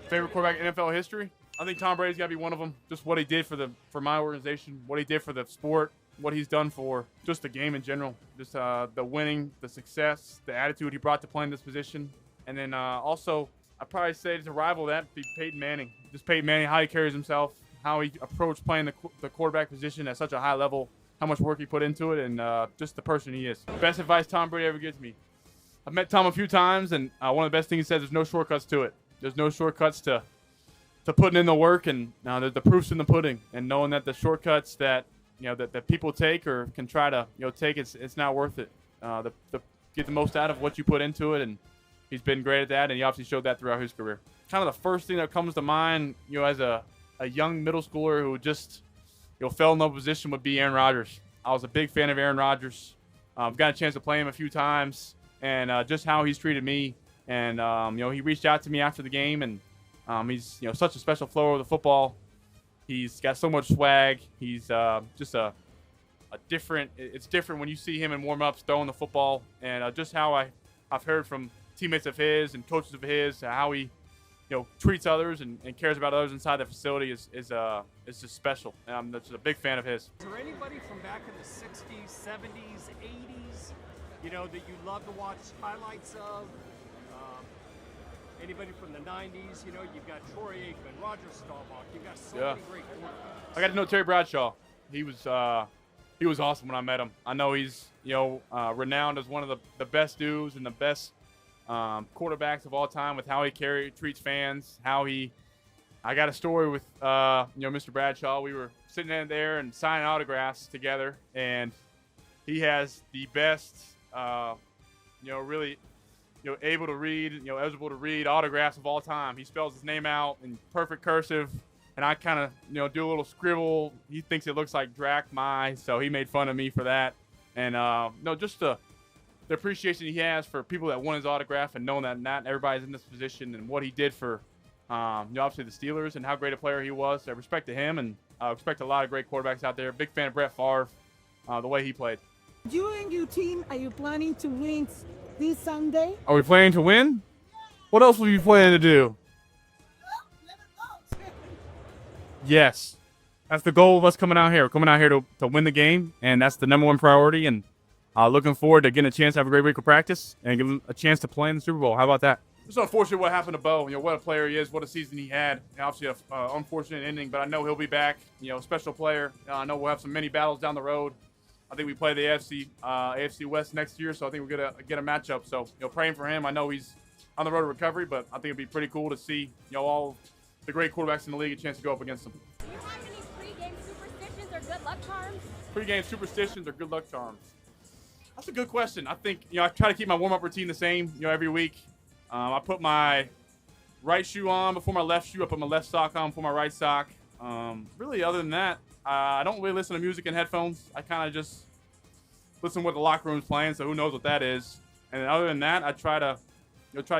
Favorite quarterback in NFL history? I think Tom Brady's got to be one of them. Just what he did for my organization, what he did for the sport, what he's done for just the game in general. Just the winning, the success, the attitude he brought to playing this position. And then also, I'd probably say to rival that be Peyton Manning. Just Peyton Manning, how he carries himself, how he approached playing the quarterback position at such a high level, how much work he put into it, and just the person he is. Best advice Tom Brady ever gives me. I've met Tom a few times, and one of the best things he says, there's no shortcuts to it. There's no shortcuts to putting in the work, and the proof's in the pudding. And knowing that the shortcuts that that people take or can try to take, it's not worth it. Get the most out of what you put into it, and he's been great at that, and he obviously showed that throughout his career. Kind of the first thing that comes to mind, as a young middle schooler who just fell in love with position would be Aaron Rodgers. I was a big fan of Aaron Rodgers. Got a chance to play him a few times, and just how he's treated me. And he reached out to me after the game, and he's such a special flow of the football. He's got so much swag. He's just a different. It's different when you see him in warm-ups throwing the football, and just how I've heard from teammates of his and coaches of his how he treats others and cares about others inside the facility is just special. And I'm just a big fan of his. Is there anybody from back in the 60s, 70s, 80s, that you'd love to watch highlights of? Anybody from the 90s? You've got Troy Aikman, Roger Staubach. You've got so many great quarterbacks. I got to know Terry Bradshaw. He was awesome when I met him. I know he's renowned as one of the best dudes and the best quarterbacks of all time with how he treats fans. I got a story with Mr. Bradshaw. We were sitting in there and signing autographs together, and he has the best really able to read, eligible to read autographs of all time. He spells his name out in perfect cursive, and I kind of, do a little scribble. He thinks it looks like Drac My, so he made fun of me for that. And just the appreciation he has for people that won his autograph, and knowing that not everybody's in this position, and what he did for, obviously the Steelers, and how great a player he was. So I respect to him, and I respect a lot of great quarterbacks out there. Big fan of Brett Favre, the way he played. You and your team, are you planning to win this Sunday? Are we planning to win? What else will you planning to do? Yes. That's the goal of us coming out here. We're coming out here to win the game, and that's the number one priority. And looking forward to getting a chance to have a great week of practice and give him a chance to play in the Super Bowl. How about that? It's unfortunate what happened to Bo. What a player he is, what a season he had. Obviously, an unfortunate ending, but I know he'll be back. Special player. I know we'll have some many battles down the road. I think we play the AFC West next year, so I think we're going to get a matchup. So, praying for him. I know he's on the road to recovery, but I think it'd be pretty cool to see, all the great quarterbacks in the league a chance to go up against him. Do you have any pregame superstitions or good luck charms? Pregame superstitions or good luck charms? That's a good question. I think, I try to keep my warm-up routine the same, every week. I put my right shoe on before my left shoe. I put my left sock on before my right sock. Really, other than that, I don't really listen to music in headphones. I kind of just listen to what the locker room's playing, so who knows what that is. And then other than that, I try to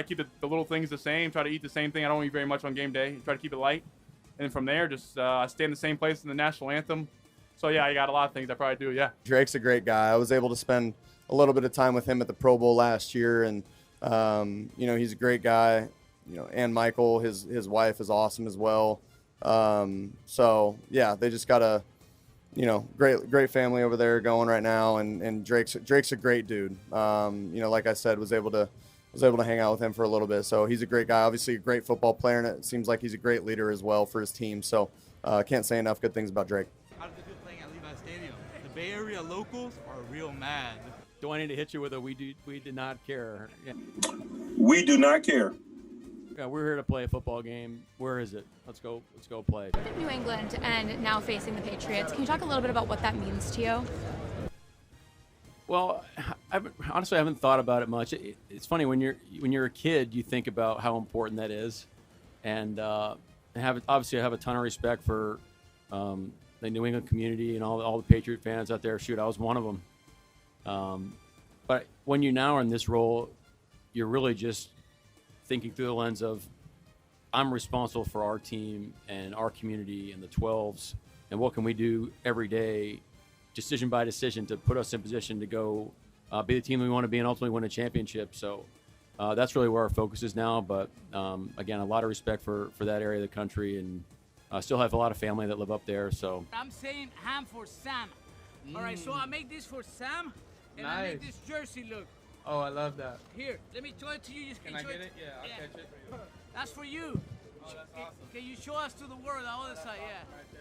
keep the little things the same, try to eat the same thing. I don't eat very much on game day. Try to keep it light. And from there, just I stay in the same place in the national anthem. So, yeah, I got a lot of things I probably do, yeah. Drake's a great guy. I was able to spend a little bit of time with him at the Pro Bowl last year, and, he's a great guy. And Michael, his wife, is awesome as well. So, yeah, they just got a, great family over there going right now, and Drake's a great dude. Like I said, was able to hang out with him for a little bit. So he's a great guy, obviously a great football player, and it seems like he's a great leader as well for his team. So can't say enough good things about Drake. How did the good playing at Levi Stadium? The Bay Area locals are real mad. Do I need to hit you with a we did not care? Yeah. We do not care. Yeah, we're here to play a football game. Where is it? Let's go play. New England and now facing the Patriots. Can you talk a little bit about what that means to you? Well, honestly, I haven't thought about it much. It's funny when you're a kid, you think about how important that is, and obviously I have a ton of respect for the New England community and all the Patriot fans out there. Shoot, I was one of them. But when you now are in this role, you're really just thinking through the lens of, I'm responsible for our team and our community and the 12s, and what can we do every day, decision by decision, to put us in position to go be the team we want to be and ultimately win a championship. So that's really where our focus is now. But again, a lot of respect for that area of the country, and I still have a lot of family that live up there. So I'm saying ham for Sam. All right, so I make this for Sam, and I make this jersey look. Oh, I love that. Here, let me show it to you. Can I get it? Yeah, I'll catch it for you. That's for you. Oh, that's awesome. Can you show us to the world, the other side? Yeah. Right there.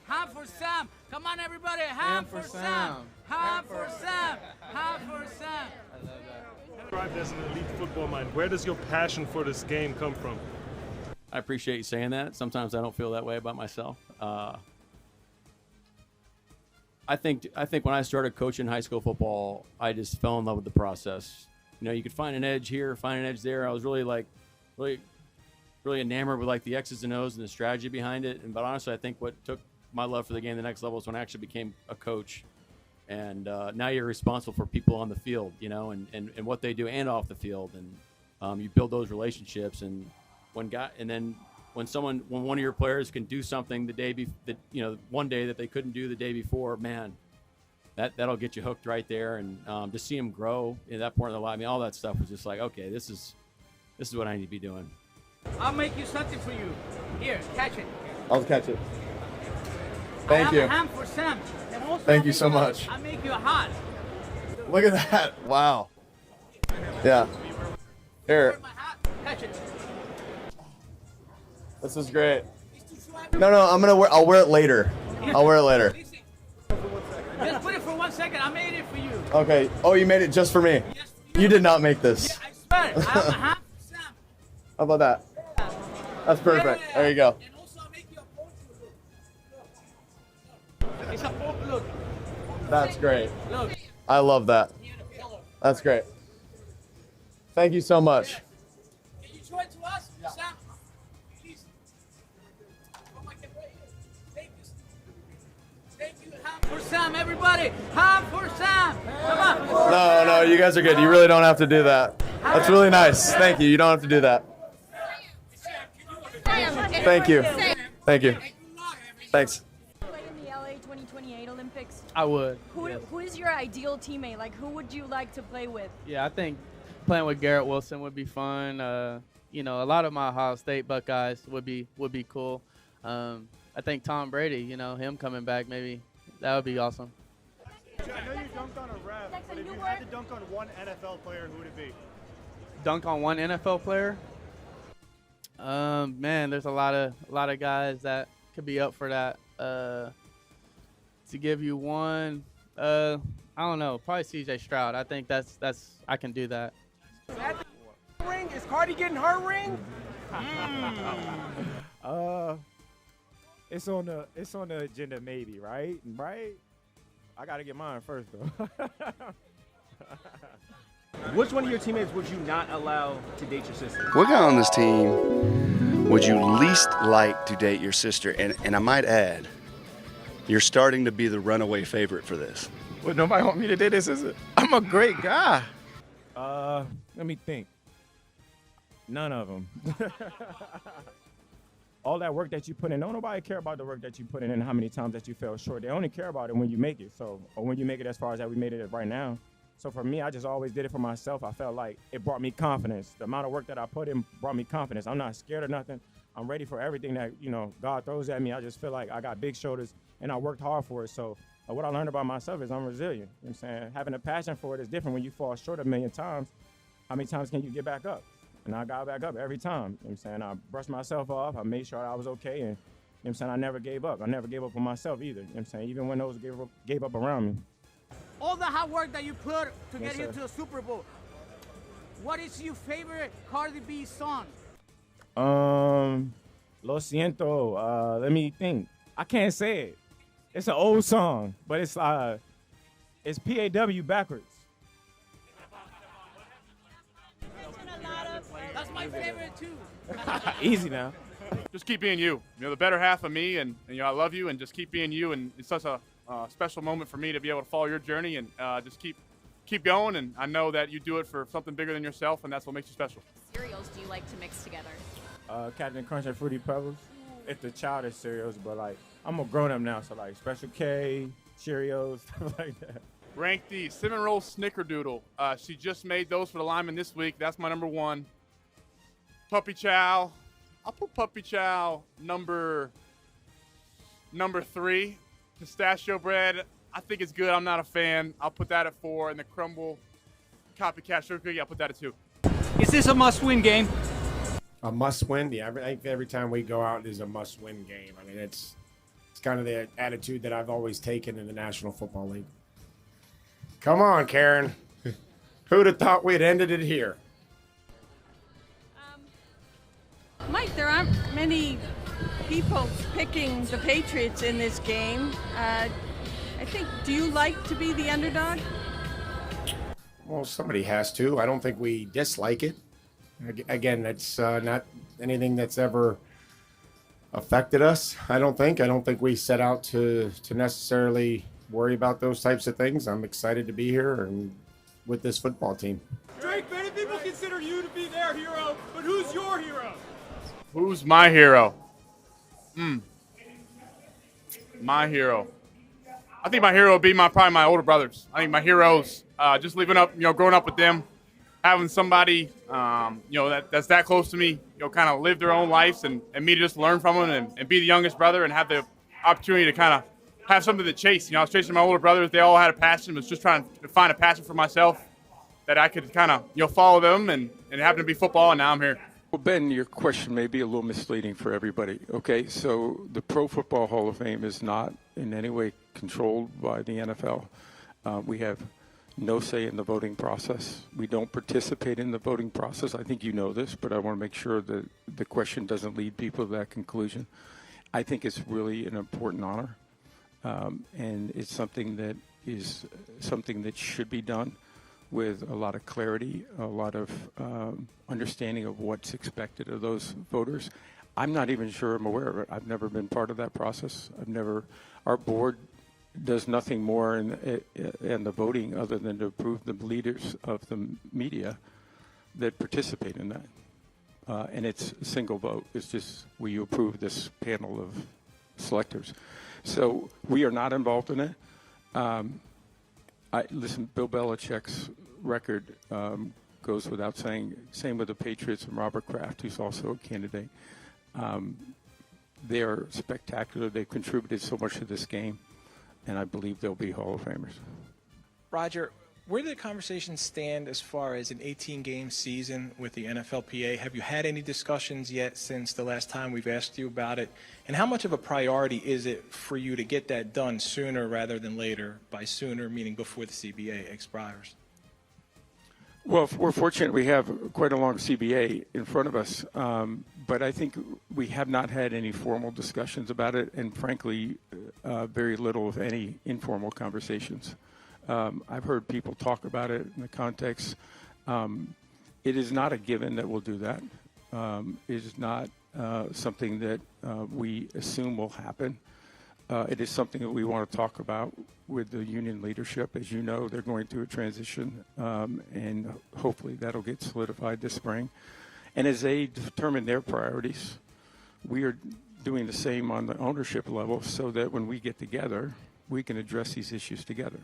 Ham for Sam. Come on, everybody. Ham for Sam. Ham for Sam. Ham for Sam. I love that. Described as an elite football mind, where does your passion for this game come from? I appreciate you saying that. Sometimes I don't feel that way about myself. I think when I started coaching high school football, I just fell in love with the process. You know, you could find an edge here, find an edge there. I was really enamored with like the X's and O's and the strategy behind it. But honestly, I think what took my love for the game to the next level is when I actually became a coach. And now you're responsible for people on the field, you know, and what they do and off the field, and you build those relationships. And when one of your players can do something one day that they couldn't do the day before, man, that'll get you hooked right there. And to see them grow in that point of their life, I mean, all that stuff was just like, okay, this is what I need to be doing. I'll make you something for you. Here, catch it. I'll catch it. Thank I you. have a ham for Sam. And also Thank you so much. I'll make you a hot. Look at that. Wow. Yeah. Here. My hat. Catch it. This is great. No, I'll wear it later. I'll wear it later. Just put it for 1 second. I made it for you. Okay. Oh, you made it just for me. Yes, for you. You did not make this. Yeah, I swear. I have a ham for Sam. How about that? That's perfect. Yeah. There you go. And also I'll make you a portrait. Look. It's a portrait. Look. That's great. Look. I love that. That's great. Thank you so much. Can you show it to us, Sam? Please. Oh my God, right here. Thank you. Ham for Sam, everybody. Ham for Sam. Come on. No, you guys are good. You really don't have to do that. That's really nice. Thank you. You don't have to do that. Thank you. Thank you. Thanks. Play in the LA 2028 Olympics? I would. Who is your ideal teammate? Like, who would you like to play with? Yeah, I think playing with Garrett Wilson would be fun. You know, a lot of my Ohio State Buckeyes would be cool. I think Tom Brady, you know, him coming back, maybe that would be awesome. I know you dunked on a ref, but if you had to dunk on one NFL player, who would it be? Dunk on one NFL player? Man, there's a lot of guys that could be up for that. To give you one, I don't know, probably CJ Stroud. I think that's I can do that. Ring? Is Cardi getting her ring? It's on the agenda, maybe, right? Right? I gotta get mine first, though. Which one of your teammates would you not allow to date your sister? What guy on this team would you least like to date your sister? And I might add, you're starting to be the runaway favorite for this. Well, nobody want me to date this, is it? I'm a great guy. Let me think. None of them. All that work that you put in, don't nobody care about the work that you put in and how many times that you fell short. They only care about it when you make it. So, or when you make it as far as that we made it right now. So for me, I just always did it for myself. I felt like it brought me confidence. The amount of work that I put in brought me confidence. I'm not scared of nothing. I'm ready for everything that, you know, God throws at me. I just feel like I got big shoulders and I worked hard for it. So what I learned about myself is I'm resilient. You know what I'm saying? Having a passion for it is different. When you fall short a million times, how many times can you get back up? And I got back up every time. You know what I'm saying? I brushed myself off. I made sure I was okay. And you know what I'm saying? I never gave up. I never gave up on myself either. You know what I'm saying? Even when those gave up around me. All the hard work that you put to Yes, get here sir. to the Super Bowl. What is your favorite Cardi B song? Lo siento. Let me think. I can't say it. It's an old song, but it's PAW backwards. That's my favorite too. Easy now. Just keep being you. You know, the better half of me, and you know, I love you, and just keep being you. And it's such a special moment for me to be able to follow your journey and just keep going. And I know that you do it for something bigger than yourself, and that's what makes you special. Cereals do you like to mix together? Captain Crunch and Fruity Pebbles. It's the childish cereals, but like I'm a grown up now, so like Special K, Cheerios, stuff like that. Rank the cinnamon roll snickerdoodle. She just made those for the linemen this week. That's my number 1. Puppy chow. I'll put puppy chow number 3. Pistachio bread. I think it's good. I'm not a fan. I'll put that at 4. And the crumble copycat sugar cookie, I'll put that at 2. Is this a must-win game? A must-win? Yeah, I think every time we go out, it is a must-win game. I mean, it's kind of the attitude that I've always taken in the National Football League. Come on, Karen. Who'd have thought we'd ended it here? Mike, there aren't many people picking the Patriots in this game. I think, do you like to be the underdog? Well, somebody has to. I don't think we dislike it. Again, that's not anything that's ever affected us, I don't think. I don't think we set out to necessarily worry about those types of things. I'm excited to be here and with this football team. Drake, many people consider you to be their hero, but who's your hero? Who's my hero? My hero. I think my hero would be probably my older brothers. I think my heroes, just living up, growing up with them, having somebody, that's that close to me, kind of live their own lives and me to just learn from them and be the youngest brother and have the opportunity to kind of have something to chase. I was chasing my older brothers. They all had a passion. I was just trying to find a passion for myself that I could kind of, follow them and it happened to be football, and now I'm here. Well, Ben, your question may be a little misleading for everybody. Okay, so the Pro Football Hall of Fame is not in any way controlled by the NFL. We have no say in the voting process. We don't participate in the voting process. I think you know this, but I want to make sure that the question doesn't lead people to that conclusion. I think it's really an important honor, and it's something that should be done with a lot of clarity, a lot of understanding of what's expected of those voters. I'm not even sure I'm aware of it. I've never been part of that process. Our board does nothing more in the voting other than to approve the leaders of the media that participate in that. And it's a single vote. It's just we approve this panel of selectors. So we are not involved in it. Listen, Bill Belichick's record goes without saying. Same with the Patriots and Robert Kraft, who's also a candidate. They are spectacular. They've contributed so much to this game, and I believe they'll be Hall of Famers. Roger, where do the conversations stand as far as an 18-game season with the NFLPA? Have you had any discussions yet since the last time we've asked you about it? And how much of a priority is it for you to get that done sooner rather than later? By sooner, meaning before the CBA expires. Well, we're fortunate we have quite a long CBA in front of us, but I think we have not had any formal discussions about it, and frankly, very little, if any, informal conversations. I've heard people talk about it in the context. It is not a given that we'll do that. It is not something that we assume will happen. It is something that we want to talk about with the union leadership. As you know, they're going through a transition, and hopefully that'll get solidified this spring. And as they determine their priorities, we are doing the same on the ownership level so that when we get together, we can address these issues together.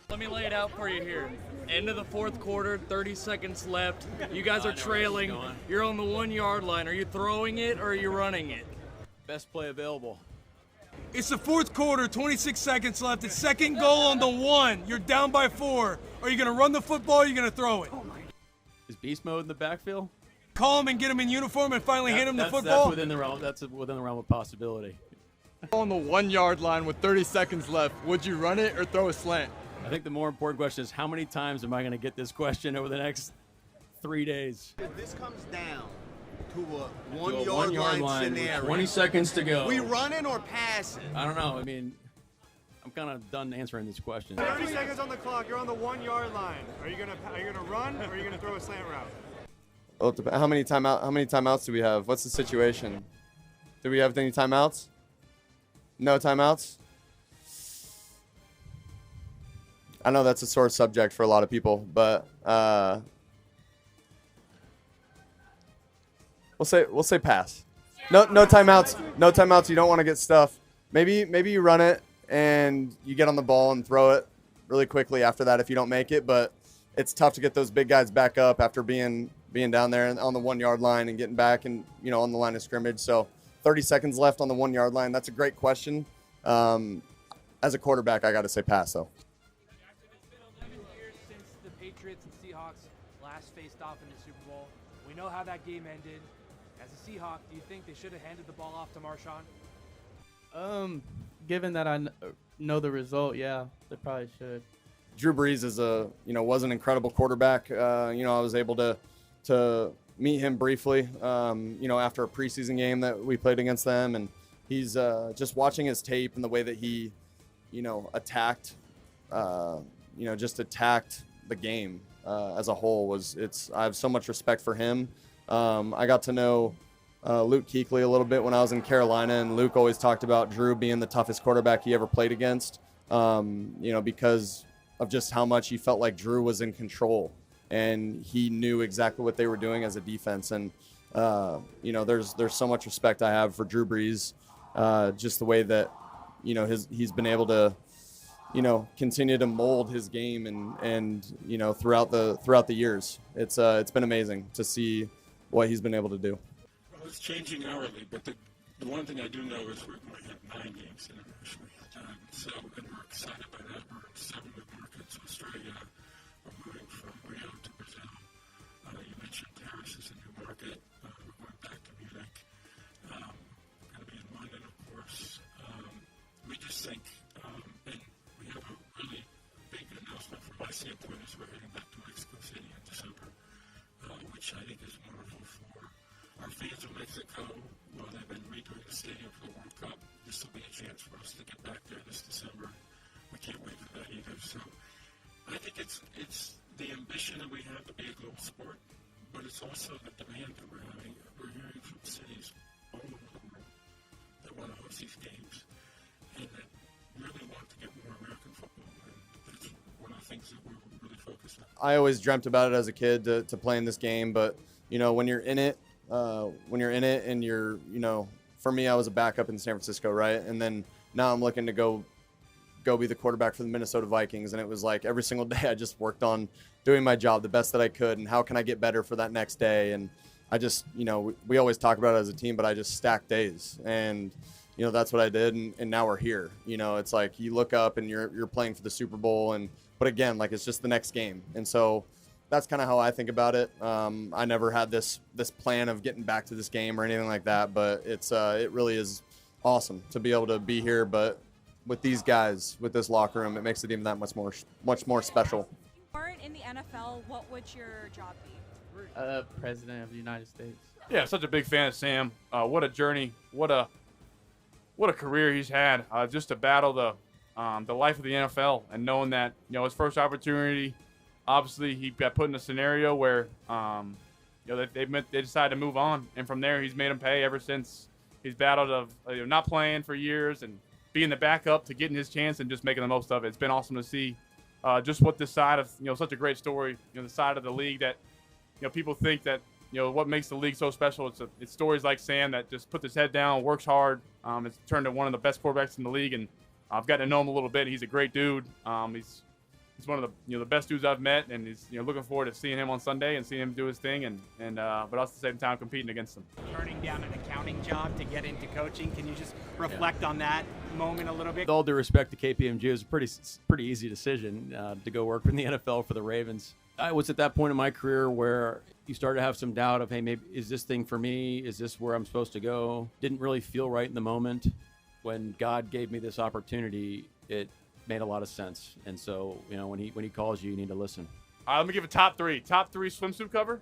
Let me lay it out for you here. End of the fourth quarter, 30 seconds left. You guys are trailing. You're on the 1 yard line. Are you throwing it or are you running it? Best play available. It's the fourth quarter, 26 seconds left. It's second goal on the 1. You're down by 4. Are you going to run the football or are you going to throw it? Is beast mode in the backfield? Call him and get him in uniform and finally hand him the football? That's within the realm. That's within the realm of possibility. On the 1 yard line with 30 seconds left, would you run it or throw a slant? I think the more important question is how many times am I going to get this question over the next 3 days? If this comes down to a one yard line scenario, 20 seconds to go. We run it or pass it? I don't know. I mean, I'm kind of done answering these questions. 30 seconds on the clock. You're on the 1 yard line. Are you gonna run or are you gonna throw a slant route? Well, how many timeouts do we have? What's the situation? Do we have any timeouts? No timeouts? I know that's a sore subject for a lot of people, but we'll say pass. No timeouts. No timeouts. You don't want to get stuff. Maybe you run it and you get on the ball and throw it, really quickly after that if you don't make it. But it's tough to get those big guys back up after being down there on the 1 yard line and getting back and, on the line of scrimmage. So 30 seconds left on the 1 yard line. That's a great question. As a quarterback, I got to say pass, though. It's been 11 years since the Patriots and Seahawks last faced off in the Super Bowl. We know how that game ended. As a Seahawk, do you think they should have handed the ball off to Marshawn? Given that I know the result, yeah, they probably should. Drew Brees was an incredible quarterback. I was able to meet him briefly, after a preseason game that we played against them, and he's just watching his tape and the way that he, attacked the game as a whole I have so much respect for him. I got to know Luke Kuechly a little bit when I was in Carolina, and Luke always talked about Drew being the toughest quarterback he ever played against, because of just how much he felt like Drew was in control and he knew exactly what they were doing as a defense. And, there's so much respect I have for Drew Brees, just the way that, he's been able to, continue to mold his game and throughout the years. It's been amazing to see what he's been able to do. Well, it's changing hourly, but the one thing I do know is we have 9 games internationally. And we're excited by that. We're in 7 new markets. Australia, we're moving from Rio to Brazil. You mentioned Paris is a new market. We're going back to Munich. Going to be in London, of course. We just think, and we have a really big announcement from my standpoint is we're heading back to Mexico City in December, which I think is wonderful for our fans of Mexico. Well, they've been redoing the stadium for the World Cup. This will be a chance for us to get back there this December. We can't wait for that either. So I think it's the ambition that we have to be a global sport, but it's also the demand that we're having. We're hearing from cities all over the world that want to host these games and that really want to get more American football. And that's one of the things that we're really focused on. I always dreamt about it as a kid to play in this game, but when you're in it, and you're, for me, I was a backup in San Francisco, right? And then now I'm looking to go be the quarterback for the Minnesota Vikings. And it was like every single day I just worked on doing my job the best that I could and how can I get better for that next day. And I just, we always talk about it as a team, but I just stacked days. And, that's what I did. And now we're here. It's like you look up and you're playing for the Super Bowl. But again, like it's just the next game. And so that's kind of how I think about it. I never had this plan of getting back to this game or anything like that, but it really is awesome to be able to be here. But with these guys, with this locker room, it makes it even that much more special. If you weren't in the NFL, what would your job be? President of the United States. Yeah, such a big fan of Sam. What a journey. What a career he's had. Just to battle the life of the NFL and knowing that, his first opportunity, obviously, he got put in a scenario where, they decided to move on, and from there, he's made them pay ever since. He's battled of not playing for years and being the backup to getting his chance and just making the most of it. It's been awesome to see just what this side of such a great story, the side of the league that people think that what makes the league so special. It's stories like Sam that just puts his head down, works hard. It's turned to one of the best quarterbacks in the league, and I've gotten to know him a little bit. He's a great dude. He's one of the the best dudes I've met, and he's looking forward to seeing him on Sunday and seeing him do his thing, but also at the same time competing against him. Turning down an accounting job to get into coaching, can you just reflect on that moment a little bit? With all due respect to KPMG, it was a pretty easy decision to go work in the NFL for the Ravens. I was at that point in my career where you started to have some doubt of, hey, maybe is this thing for me? Is this where I'm supposed to go? Didn't really feel right in the moment. When God gave me this opportunity, it made a lot of sense. And so, when he calls you, you need to listen. All right, let me give a top three. Top 3 swimsuit cover?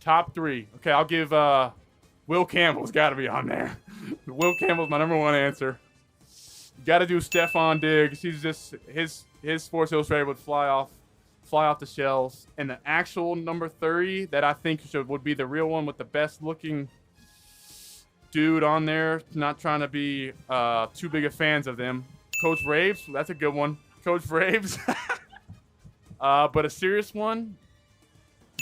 Top 3. Okay, I'll give Will Campbell's got to be on there. Will Campbell's my number 1 answer. Got to do Stephon Diggs. He's just his Sports Illustrated would fly off the shelves. And the actual number 3 that I think would be the real one with the best looking dude on there. Not trying to be too big of fans of them. Coach Raves, that's a good one. Coach Raves. But a serious one,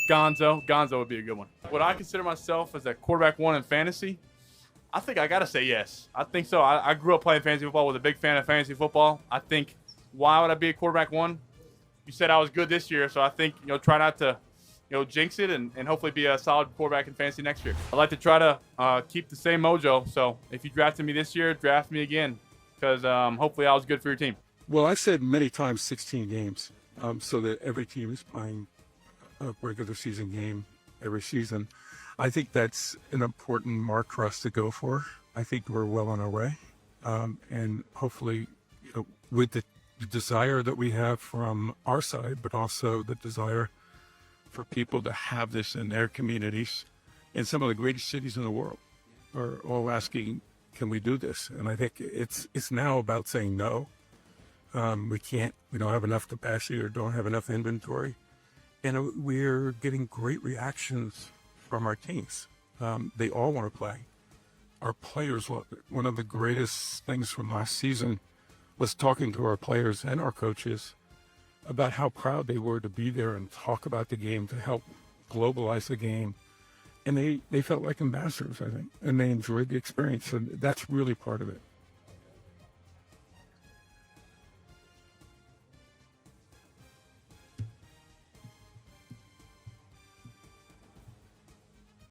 Gonzo. Gonzo would be a good one. Would I consider myself as a quarterback 1 in fantasy? I think I got to say yes. I think so. I grew up playing fantasy football, was a big fan of fantasy football. I think why would I be a quarterback one? You said I was good this year, so I think, try not to, jinx it and hopefully be a solid quarterback in fantasy next year. I'd like to try to keep the same mojo. So if you drafted me this year, draft me again, because hopefully I was good for your team. Well, I've said many times 16 games, so that every team is playing a regular season game every season. I think that's an important mark for us to go for. I think we're well on our way. And hopefully, with the desire that we have from our side, but also the desire for people to have this in their communities, in some of the greatest cities in the world, are all asking, can we do this? And I think it's now about saying no. We don't have enough capacity or don't have enough inventory. And we're getting great reactions from our teams. They all want to play. Our players love it. One of the greatest things from last season was talking to our players and our coaches about how proud they were to be there and talk about the game, to help globalize the game. And they felt like ambassadors, I think, and they enjoyed the experience. And that's really part of it.